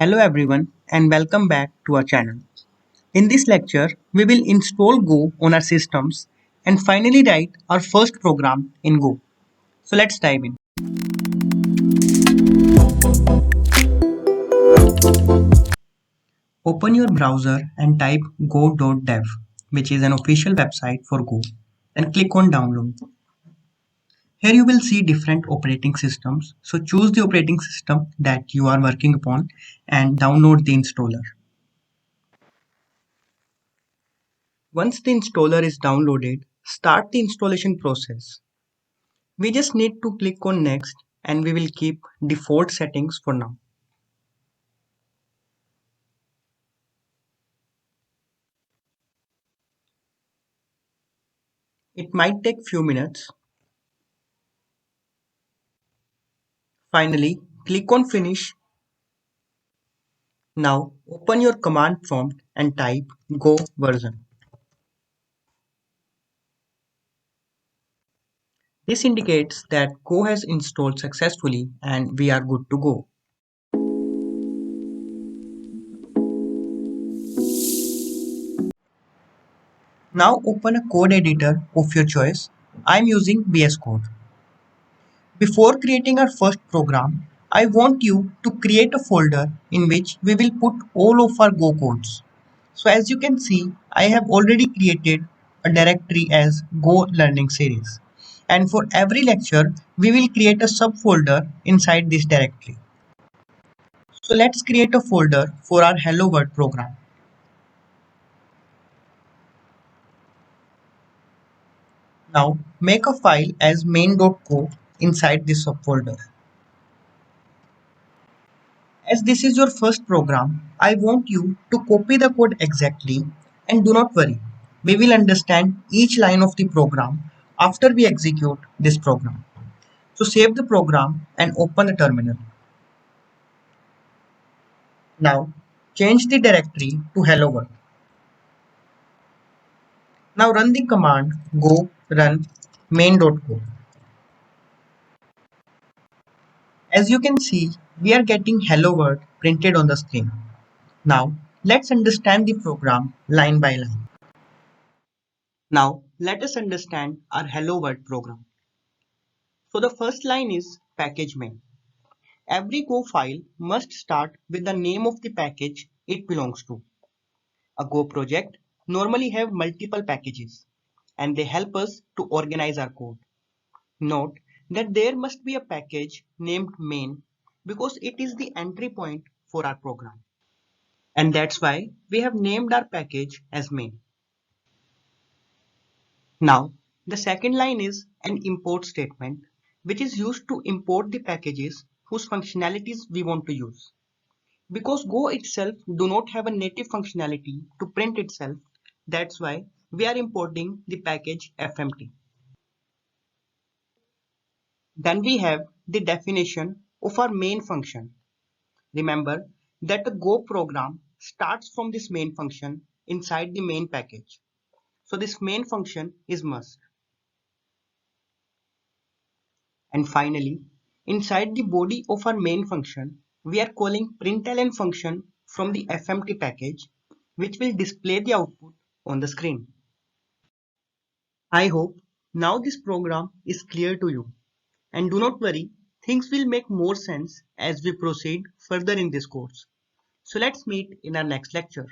Hello everyone and welcome back to our channel. In this lecture, we will install Go on our systems and finally write our first program in Go. So let's dive in. Open your browser and type go.dev, which is an official website for Go, and click on download. Here you will see different operating systems. So choose the operating system that you are working upon and download the installer. Once the installer is downloaded, start the installation process. We just need to click on next and we will keep default settings for now. It might take few minutes. Finally, click on finish. Now open your command prompt and type go version. This indicates that Go has installed successfully and we are good to go. Now open a code editor of your choice. I am using VS Code. Before creating our first program, I want you to create a folder in which we will put all of our Go codes. So as you can see, I have already created a directory as Go Learning Series. And for every lecture, we will create a subfolder inside this directory. So let's create a folder for our Hello World program. Now make a file as main.co inside this subfolder. As this is your first program, I want you to copy the code exactly and do not worry. We will understand each line of the program after we execute this program. So save the program and open the terminal. Now change the directory to hello world. Now run the command go run main.co. As you can see, we are getting hello world printed on the screen. Now let's understand the program line by line. Now let us understand our hello world program. So the first line is package main. Every Go file must start with the name of the package it belongs to. A Go project normally have multiple packages and they help us to organize our code. Note that there must be a package named main because it is the entry point for our program. And that's why we have named our package as main. Now, the second line is an import statement, which is used to import the packages whose functionalities we want to use. Because Go itself do not have a native functionality to print itself, that's why we are importing the package fmt. Then we have the definition of our main function. Remember that a Go program starts from this main function inside the main package. So this main function is must. And finally, inside the body of our main function, we are calling println function from the fmt package, which will display the output on the screen. I hope now this program is clear to you. And do not worry, things will make more sense as we proceed further in this course. So let's meet in our next lecture.